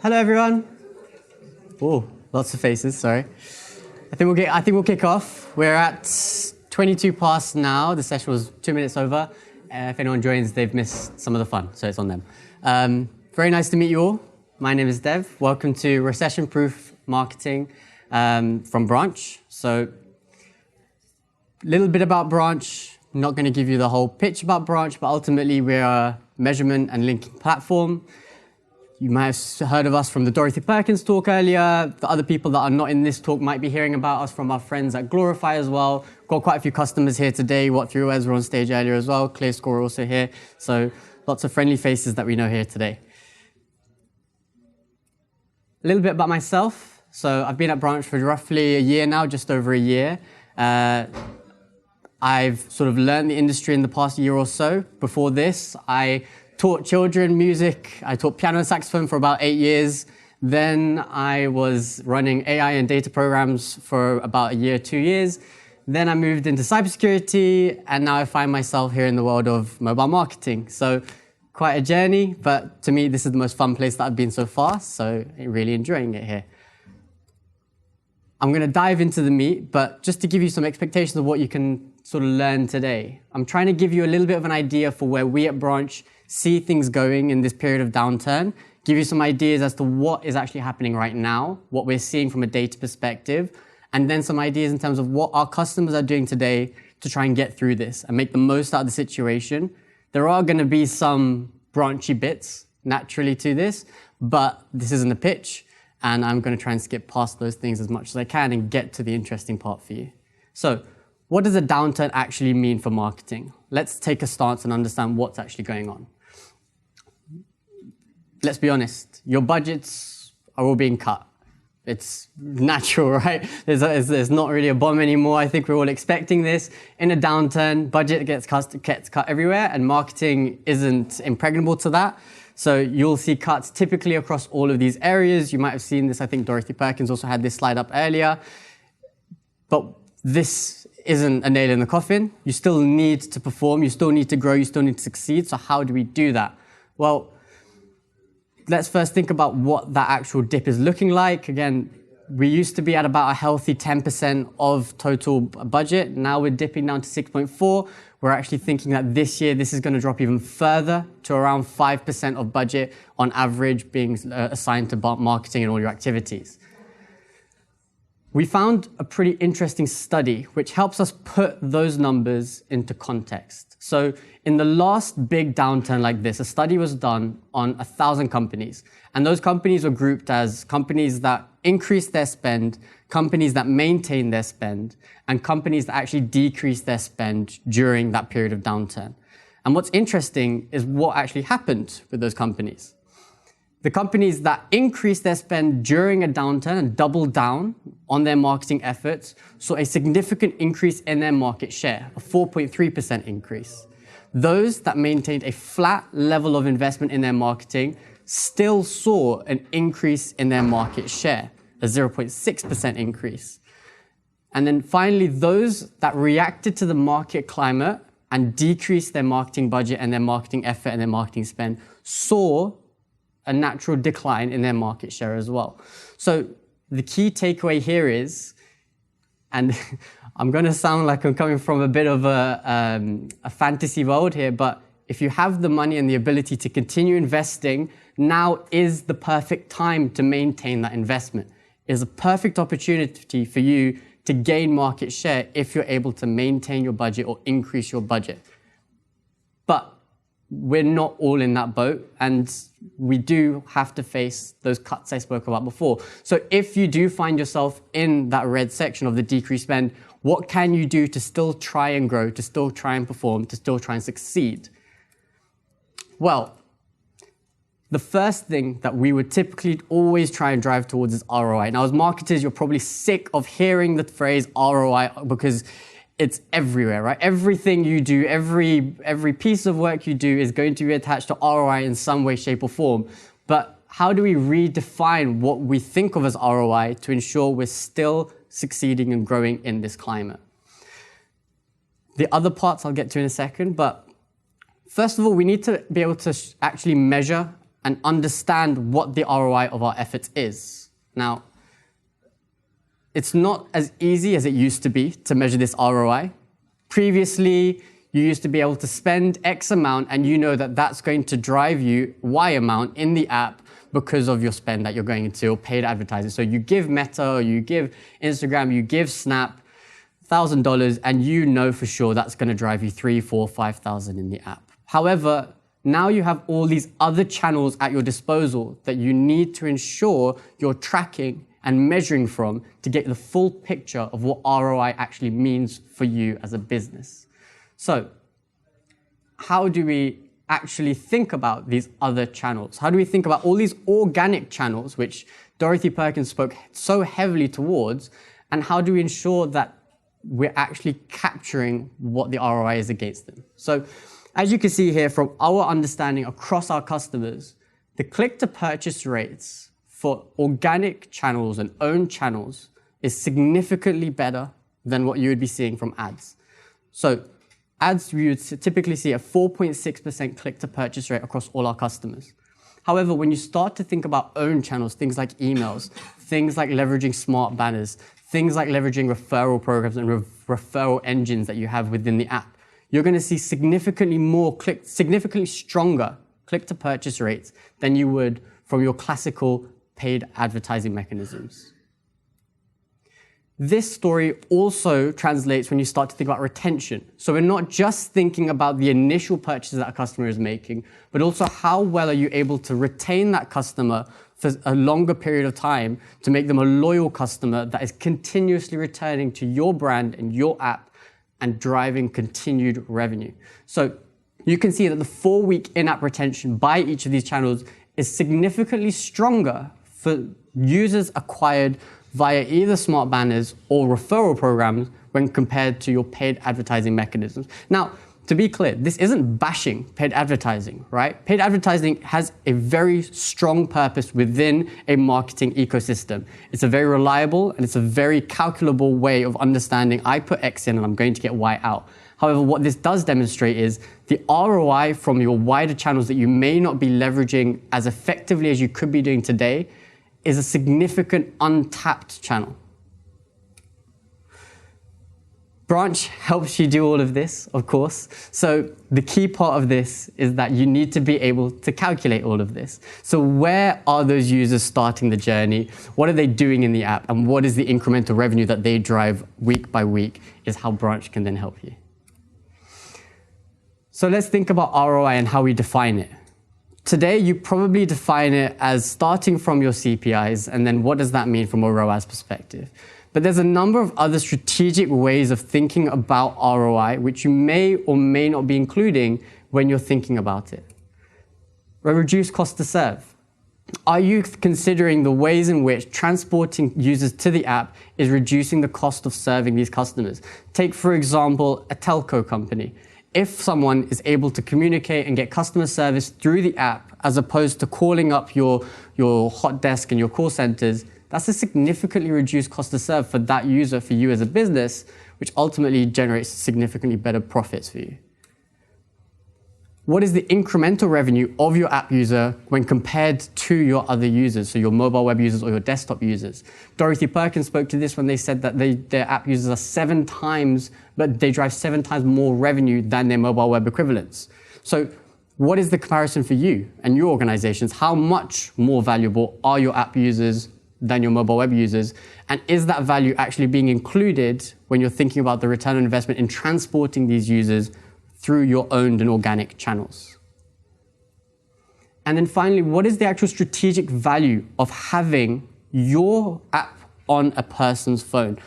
Hello, everyone. Oh, lots of faces. Sorry. I think we'll kick off. We're at 22 past now. The session was 2 minutes over. If anyone joins, they've missed some of the fun, so it's on them. Very nice to meet you all. My name is Dev. Welcome to Recession-proof Marketing from Branch. So, a little bit about Branch. I'm not going to give you the whole pitch about Branch, but ultimately we're a measurement and linking platform. You might have heard of us from the Dorothy Perkins talk earlier. The other people that are not in this talk might be hearing about us from our friends at Glorify as well. Got quite a few customers here today. What3Wes were on stage earlier as well. ClearScore also here. So lots of friendly faces that we know here today. A little bit about myself. So I've been at Branch for roughly a year now, just over a year. I've sort of learned the industry in the past year or so. Before this, I taught children music. I taught piano and saxophone for about 8 years. Then I was running AI and data programs for about a year, 2 years. Then I moved into cybersecurity, and now I find myself here in the world of mobile marketing. So quite a journey, but to me, this is the most fun place that I've been so far, so I'm really enjoying it here. I'm going to dive into the meat, but just to give you some expectations of what you can sort of learn today. I'm trying to give you a little bit of an idea for where we at Branch see things going in this period of downturn, give you some ideas as to what is actually happening right now, what we're seeing from a data perspective, and then some ideas in terms of what our customers are doing today to try and get through this and make the most out of the situation. There are going to be some branchy bits naturally to this, but this isn't a pitch, and I'm going to try and skip past those things as much as I can and get to the interesting part for you. So, what does a downturn actually mean for marketing? Let's take a stance and understand what's actually going on. Let's be honest, your budgets are all being cut. It's natural, right? There's not really a bomb anymore. I think we're all expecting this. In a downturn, budget gets cut everywhere, and marketing isn't impregnable to that. So you'll see cuts typically across all of these areas. You might have seen this. I think Dorothy Perkins also had this slide up earlier. But this isn't a nail in the coffin. You still need to perform. You still need to grow. You still need to succeed. So how do we do that? Well, let's first think about what that actual dip is looking like. Again, we used to be at about a healthy 10% of total budget. Now we're dipping down to 6.4. We're actually thinking that this year, this is going to drop even further to around 5% of budget on average being assigned to marketing and all your activities. We found a pretty interesting study which helps us put those numbers into context. So in the last big downturn like this, a study was done on 1,000 companies. And those companies were grouped as companies that increased their spend, companies that maintained their spend, and companies that actually decreased their spend during that period of downturn. And what's interesting is what actually happened with those companies. The companies that increased their spend during a downturn and doubled down on their marketing efforts saw a significant increase in their market share, a 4.3% increase. Those that maintained a flat level of investment in their marketing still saw an increase in their market share, a 0.6% increase. And then finally, those that reacted to the market climate and decreased their marketing budget and their marketing effort and their marketing spend saw a natural decline in their market share as well. So the key takeaway here is, and I'm going to sound like I'm coming from a bit of a fantasy world here, but if you have the money and the ability to continue investing, now is the perfect time to maintain that investment. It is a perfect opportunity for you to gain market share if you're able to maintain your budget or increase your budget. But we're not all in that boat, and we do have to face those cuts I spoke about before. So if you do find yourself in that red section of the decreased spend, what can you do to still try and grow, to still try and perform, to still try and succeed? Well, the first thing that we would typically always try and drive towards is ROI. Now, as marketers, you're probably sick of hearing the phrase ROI because it's everywhere, right? Everything you do, every piece of work you do is going to be attached to ROI in some way, shape, or form. But how do we redefine what we think of as ROI to ensure we're still succeeding and growing in this climate? The other parts I'll get to in a second, but first of all, we need to be able to actually measure and understand what the ROI of our efforts is. Now, it's not as easy as it used to be to measure this ROI. Previously, you used to be able to spend X amount and you know that that's going to drive you Y amount in the app because of your spend that you're going into or paid advertising. So you give Meta, or you give Instagram, you give Snap $1,000 and you know for sure that's going to drive you 3, 4, 5,000 in the app. However, now you have all these other channels at your disposal that you need to ensure you're tracking and measuring from to get the full picture of what ROI actually means for you as a business. So, how do we actually think about these other channels? How do we think about all these organic channels, which Dorothy Perkins spoke so heavily towards, and how do we ensure that we're actually capturing what the ROI is against them? So, as you can see here from our understanding across our customers, the click-to-purchase rates for organic channels and owned channels is significantly better than what you would be seeing from ads. So ads, we would typically see a 4.6% click-to-purchase rate across all our customers. However, when you start to think about owned channels, things like emails, things like leveraging smart banners, things like leveraging referral programs and referral engines that you have within the app, you're going to see significantly stronger click-to-purchase rates than you would from your classical paid advertising mechanisms. This story also translates when you start to think about retention. So we're not just thinking about the initial purchases that a customer is making, but also how well are you able to retain that customer for a longer period of time to make them a loyal customer that is continuously returning to your brand and your app and driving continued revenue. So you can see that the 4-week in-app retention by each of these channels is significantly stronger for users acquired via either smart banners or referral programs when compared to your paid advertising mechanisms. Now, to be clear, this isn't bashing paid advertising, right? Paid advertising has a very strong purpose within a marketing ecosystem. It's a very reliable and it's a very calculable way of understanding I put X in and I'm going to get Y out. However, what this does demonstrate is the ROI from your wider channels that you may not be leveraging as effectively as you could be doing today is a significant untapped channel. Branch helps you do all of this, of course. So the key part of this is that you need to be able to calculate all of this. So where are those users starting the journey? What are they doing in the app? And what is the incremental revenue that they drive week by week is how Branch can then help you. So let's think about ROI and how we define it. Today, you probably define it as starting from your CPIs, and then what does that mean from a ROAS perspective? But there's a number of other strategic ways of thinking about ROI, which you may or may not be including when you're thinking about it. A reduced cost to serve. Are you considering the ways in which transporting users to the app is reducing the cost of serving these customers? Take, for example, a telco company. If someone is able to communicate and get customer service through the app, as opposed to calling up your hot desk and your call centers, that's a significantly reduced cost to serve for that user, for you as a business, which ultimately generates significantly better profits for you. What is the incremental revenue of your app user when compared to your other users, so your mobile web users or your desktop users? Dorothy Perkins spoke to this when they said that their app users are 7 times, but they drive 7 times more revenue than their mobile web equivalents. So what is the comparison for you and your organizations? How much more valuable are your app users than your mobile web users? And is that value actually being included when you're thinking about the return on investment in transporting these users through your owned and organic channels? And then finally, what is the actual strategic value of having your app on a person's phone?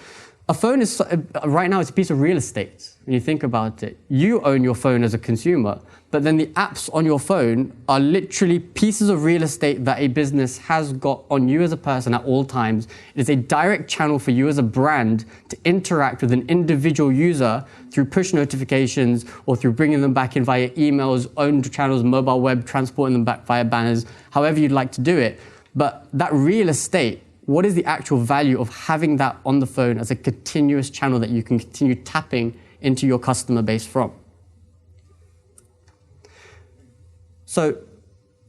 A phone is, right now, it's a piece of real estate. When you think about it, you own your phone as a consumer, but then the apps on your phone are literally pieces of real estate that a business has got on you as a person at all times. It is a direct channel for you as a brand to interact with an individual user through push notifications or through bringing them back in via emails, owned channels, mobile web, transporting them back via banners, however you'd like to do it. But that real estate, what is the actual value of having that on the phone as a continuous channel that you can continue tapping into your customer base from? So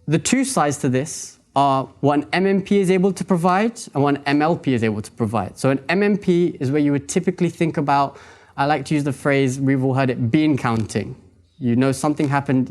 the two sides to this are what an MMP is able to provide and what an MLP is able to provide. So an MMP is where you would typically think about, I like to use the phrase, we've all heard it, bean counting. You know something happened,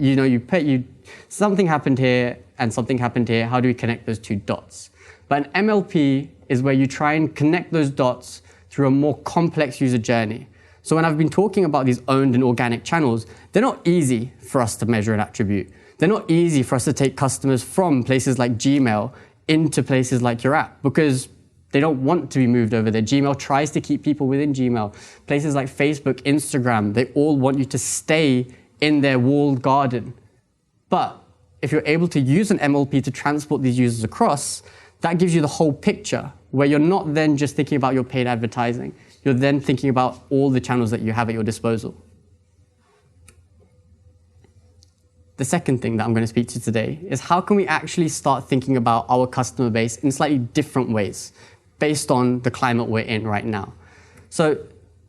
something happened here and something happened here. How do we connect those two dots? But an MLP is where you try and connect those dots through a more complex user journey. So when I've been talking about these owned and organic channels, they're not easy for us to measure and attribute. They're not easy for us to take customers from places like Gmail into places like your app because they don't want to be moved over there. Gmail tries to keep people within Gmail. Places like Facebook, Instagram, they all want you to stay in their walled garden. But if you're able to use an MLP to transport these users across, that gives you the whole picture where you're not then just thinking about your paid advertising. You're then thinking about all the channels that you have at your disposal. The second thing that I'm going to speak to today is how can we actually start thinking about our customer base in slightly different ways based on the climate we're in right now. So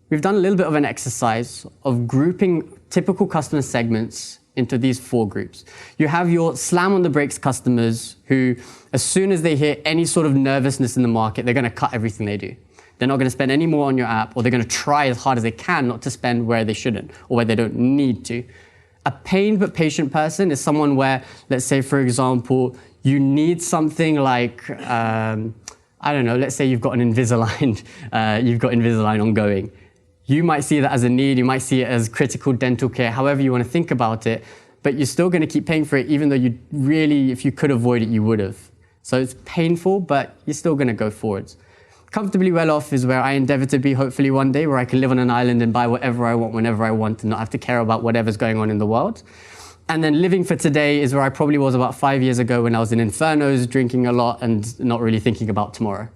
we've done a little bit of an exercise of grouping typical customer segments into these 4 groups. You have your slam on the brakes customers who, as soon as they hear any sort of nervousness in the market, they're going to cut everything they do. They're not going to spend any more on your app, or they're going to try as hard as they can not to spend where they shouldn't or where they don't need to. A pained but patient person is someone where, let's say, for example, you need something like, I don't know, let's say you've got an Invisalign, Invisalign ongoing. You might see that as a need, you might see it as critical dental care, however you want to think about it, but you're still going to keep paying for it even though you really, if you could avoid it, you would have. So it's painful, but you're still going to go forwards. Comfortably well off is where I endeavor to be hopefully one day, where I can live on an island and buy whatever I want, whenever I want, and not have to care about whatever's going on in the world. And then living for today is where I probably was about 5 years ago when I was in Infernos, drinking a lot and not really thinking about tomorrow.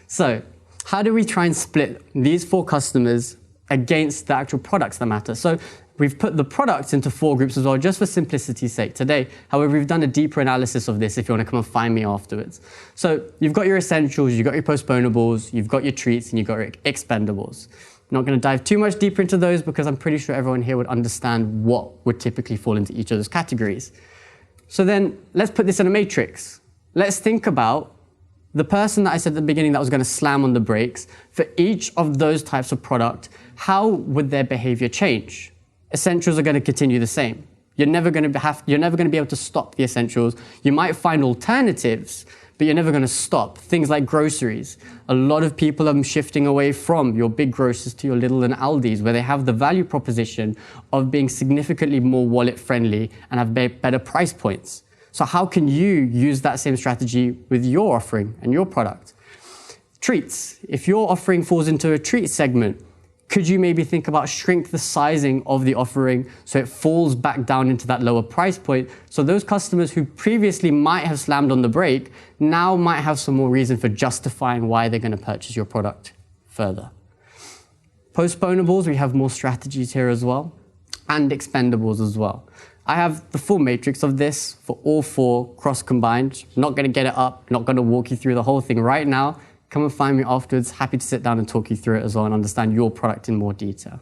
So how do we try and split these 4 customers against the actual products that matter? So we've put the products into 4 groups as well, just for simplicity's sake today. However, we've done a deeper analysis of this if you want to come and find me afterwards. So you've got your essentials, you've got your postponables, you've got your treats, and you've got your expendables. I'm not going to dive too much deeper into those because I'm pretty sure everyone here would understand what would typically fall into each of those categories. So then let's put this in a matrix. Let's think about the person that I said at the beginning that was going to slam on the brakes. For each of those types of product, how would their behavior change? Essentials are going to continue the same. You're never going to be able to stop the essentials. You might find alternatives, but you're never going to stop. Things like groceries. A lot of people are shifting away from your big grocers to your Lidl and Aldi's, where they have the value proposition of being significantly more wallet friendly and have better price points. So how can you use that same strategy with your offering and your product? Treats. If your offering falls into a treat segment, could you maybe think about shrink the sizing of the offering so it falls back down into that lower price point? So those customers who previously might have slammed on the brake now might have some more reason for justifying why they're going to purchase your product further. Postponables, we have more strategies here as well, and expendables as well. I have the full matrix of this for all 4 cross-combined. Not going to get it up, not going to walk you through the whole thing right now. Come and find me afterwards. Happy to sit down and talk you through it as well and understand your product in more detail.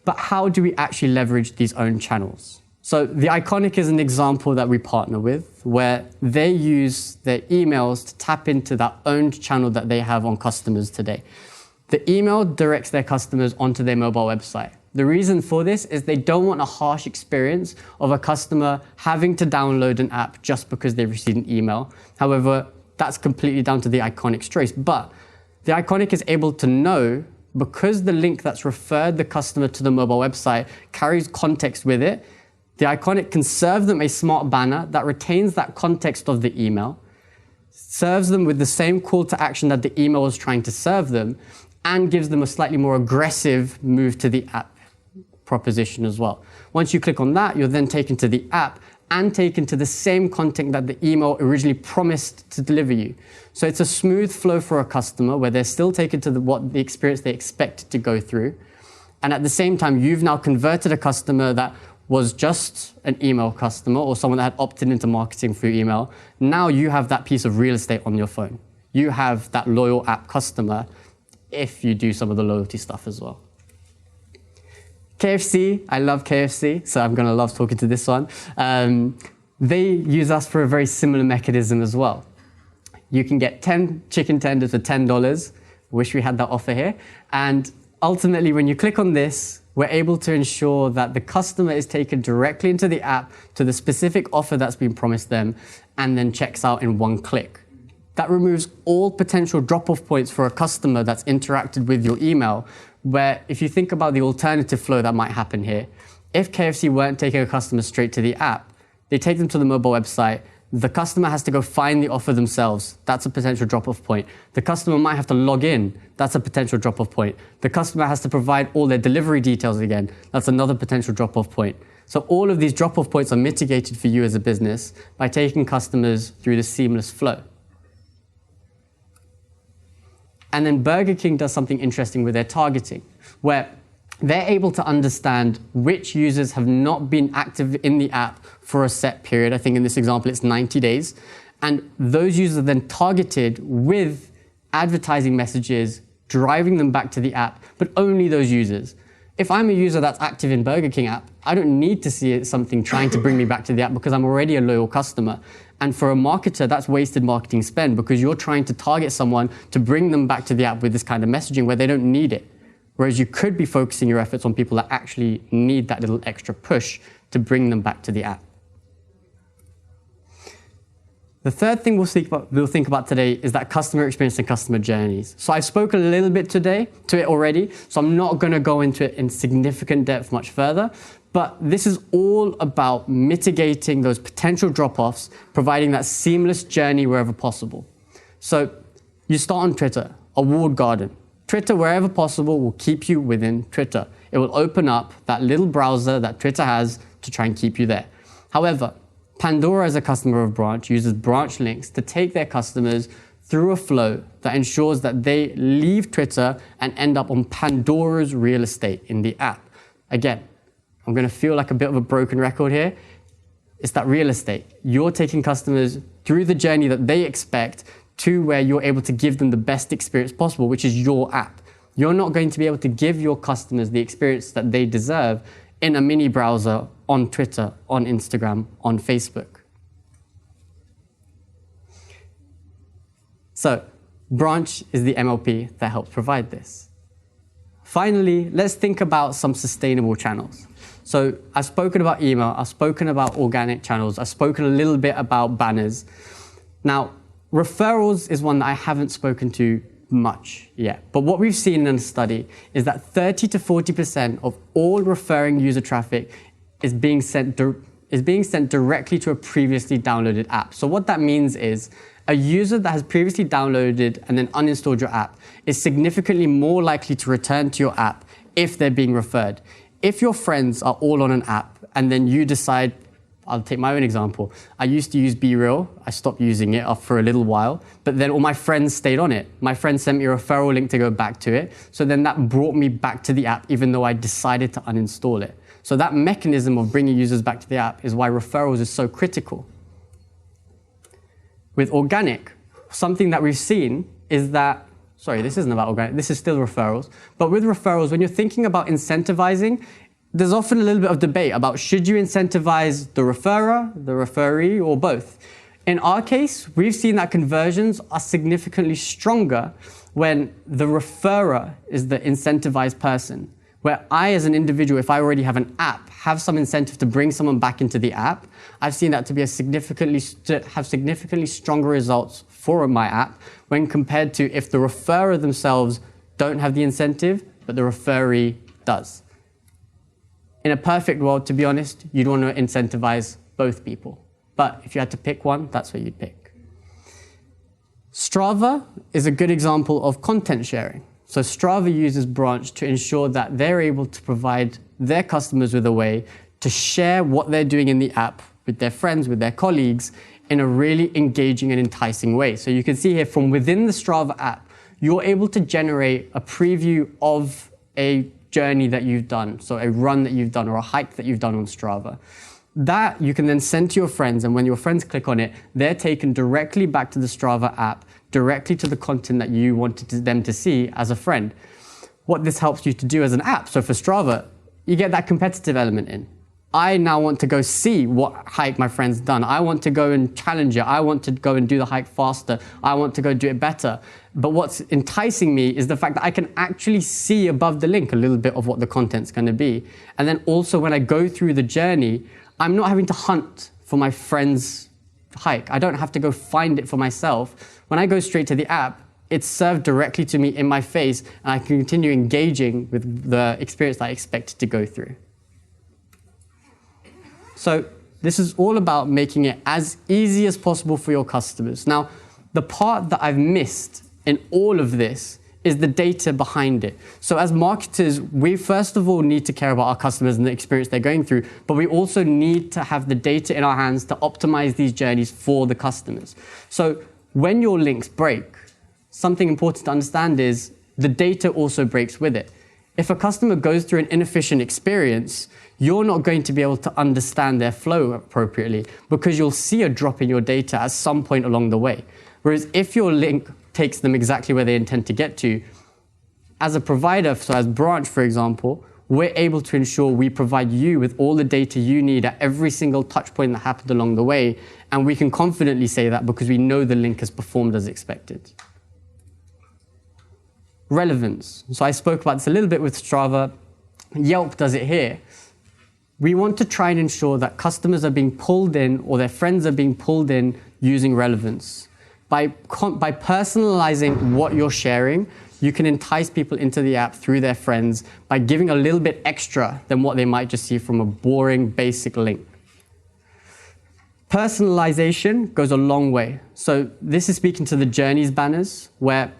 But how do we actually leverage these own channels? So The Iconic is an example that we partner with, where they use their emails to tap into that owned channel that they have on customers today. The email directs their customers onto their mobile website. The reason for this is they don't want a harsh experience of a customer having to download an app just because they received an email. However, that's completely down to the Iconic's choice. But the Iconic is able to know, because the link that's referred the customer to the mobile website carries context with it, the Iconic can serve them a smart banner that retains that context of the email, serves them with the same call to action that the email was trying to serve them, and gives them a slightly more aggressive move to the app proposition as well. Once you click on that, you're then taken to the app and taken to the same content that the email originally promised to deliver you. So it's a smooth flow for a customer where they're still taken to the experience they expected to go through. And at the same time, you've now converted a customer that was just an email customer or someone that had opted into marketing through email. Now you have that piece of real estate on your phone. You have that loyal app customer if you do some of the loyalty stuff as well. KFC, I love KFC, so I'm going to love talking to this one. They use us for a very similar mechanism as well. You can get 10 chicken tenders for $10. Wish we had that offer here. And ultimately, when you click on this, we're able to ensure that the customer is taken directly into the app to the specific offer that's been promised them and then checks out in one click. That removes all potential drop-off points for a customer that's interacted with your email, where if you think about the alternative flow that might happen here, if KFC weren't taking a customer straight to the app, they take them to the mobile website, the customer has to go find the offer themselves. That's a potential drop-off point. The customer might have to log in. That's a potential drop-off point. The customer has to provide all their delivery details again. That's another potential drop-off point. So all of these drop-off points are mitigated for you as a business by taking customers through the seamless flow. And then Burger King does something interesting with their targeting, where they're able to understand which users have not been active in the app for a set period. I think in this example, it's 90 days. And those users are then targeted with advertising messages, driving them back to the app, but only those users. If I'm a user that's active in Burger King app, I don't need to see something trying to bring me back to the app because I'm already a loyal customer. And for a marketer, that's wasted marketing spend because you're trying to target someone to bring them back to the app with this kind of messaging where they don't need it. Whereas you could be focusing your efforts on people that actually need that little extra push to bring them back to the app. The third thing we'll think about today is that customer experience and customer journeys. So I've spoken a little bit today to it already, so I'm not going to go into it in significant depth much further, but this is all about mitigating those potential drop-offs, providing that seamless journey wherever possible. So you start on Twitter, a walled garden. Twitter, wherever possible, will keep you within Twitter. It will open up that little browser that Twitter has to try and keep you there. However, Pandora, as a customer of Branch, uses branch links to take their customers through a flow that ensures that they leave Twitter and end up on Pandora's real estate in the app. Again, I'm going to feel like a bit of a broken record here. It's that real estate. You're taking customers through the journey that they expect to where you're able to give them the best experience possible, which is your app. You're not going to be able to give your customers the experience that they deserve in a mini browser, on Twitter, on Instagram, on Facebook. So, Branch is the MLP that helps provide this. Finally, let's think about some sustainable channels. So, I've spoken about email, I've spoken about organic channels, I've spoken a little bit about banners. Now, referrals is one that I haven't spoken to much yet. But what we've seen in a study is that 30 to 40% of all referring user traffic is being sent directly to a previously downloaded app. So what that means is a user that has previously downloaded and then uninstalled your app is significantly more likely to return to your app if they're being referred. If your friends are all on an app and then you decide, I'll take my own example. I used to use BeReal. I stopped using it for a little while, but then all my friends stayed on it. My friends sent me a referral link to go back to it. So then that brought me back to the app, even though I decided to uninstall it. So that mechanism of bringing users back to the app is why referrals is so critical. With organic, something that we've seen is that, sorry, this isn't about organic, this is still referrals. But with referrals, when you're thinking about incentivizing, there's often a little bit of debate about should you incentivize the referrer, the referee, or both. In our case, we've seen that conversions are significantly stronger when the referrer is the incentivized person. Where I, as an individual, if I already have an app, have some incentive to bring someone back into the app, I've seen that to be have significantly stronger results for my app when compared to if the referrer themselves don't have the incentive, but the referee does. In a perfect world, to be honest, you'd want to incentivize both people. But if you had to pick one, that's what you'd pick. Strava is a good example of content sharing. So Strava uses Branch to ensure that they're able to provide their customers with a way to share what they're doing in the app with their friends, with their colleagues, in a really engaging and enticing way. So you can see here from within the Strava app, you're able to generate a preview of a journey that you've done, so a run that you've done or a hike that you've done on Strava. That you can then send to your friends, and when your friends click on it, they're taken directly back to the Strava app, directly to the content that you wanted them to see as a friend. What this helps you to do as an app, so for Strava, you get that competitive element in. I now want to go see what hike my friend's done. I want to go and challenge it. I want to go and do the hike faster. I want to go do it better. But what's enticing me is the fact that I can actually see above the link a little bit of what the content's going to be. And then also when I go through the journey, I'm not having to hunt for my friend's hike. I don't have to go find it for myself. When I go straight to the app, it's served directly to me in my face, and I can continue engaging with the experience that I expected to go through. So this is all about making it as easy as possible for your customers. Now, the part that I've missed in all of this is the data behind it. So as marketers, we first of all need to care about our customers and the experience they're going through, but we also need to have the data in our hands to optimize these journeys for the customers. So when your links break, something important to understand is the data also breaks with it. If a customer goes through an inefficient experience, you're not going to be able to understand their flow appropriately because you'll see a drop in your data at some point along the way. Whereas if your link takes them exactly where they intend to get to, as a provider, so as Branch, for example, we're able to ensure we provide you with all the data you need at every single touch point that happened along the way. And we can confidently say that because we know the link has performed as expected. Relevance. So I spoke about this a little bit with Strava. Yelp does it here. We want to try and ensure that customers are being pulled in or their friends are being pulled in using relevance. By personalizing what you're sharing, you can entice people into the app through their friends by giving a little bit extra than what they might just see from a boring, basic link. Personalization goes a long way. So this is speaking to the journeys banners, where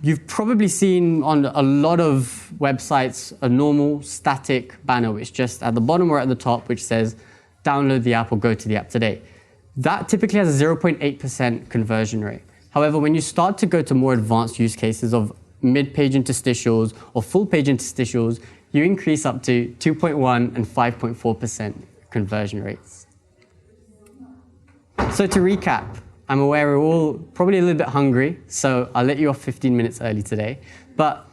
you've probably seen on a lot of websites a normal static banner, which just at the bottom or at the top, which says, download the app or go to the app today. That typically has a 0.8% conversion rate. However, when you start to go to more advanced use cases of mid-page interstitials or full-page interstitials, you increase up to 2.1 and 5.4% conversion rates. So to recap, I'm aware we're all probably a little bit hungry, so I'll let you off 15 minutes early today. But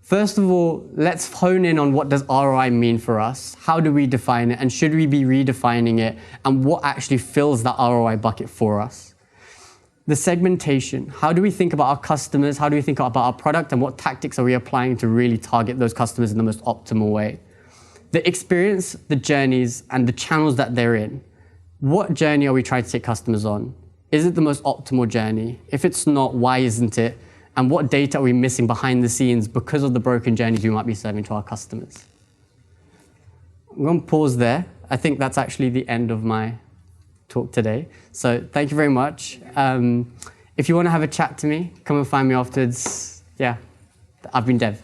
first of all, let's hone in on what does ROI mean for us? How do we define it? And should we be redefining it? And what actually fills that ROI bucket for us? The segmentation. How do we think about our customers? How do we think about our product? And what tactics are we applying to really target those customers in the most optimal way? The experience, the journeys, and the channels that they're in. What journey are we trying to take customers on? Is it the most optimal journey? If it's not, why isn't it? And what data are we missing behind the scenes because of the broken journeys we might be serving to our customers? I'm going to pause there. I think that's actually the end of my talk today. So thank you very much. If you want to have a chat to me, come and find me afterwards. Yeah, I've been Dev.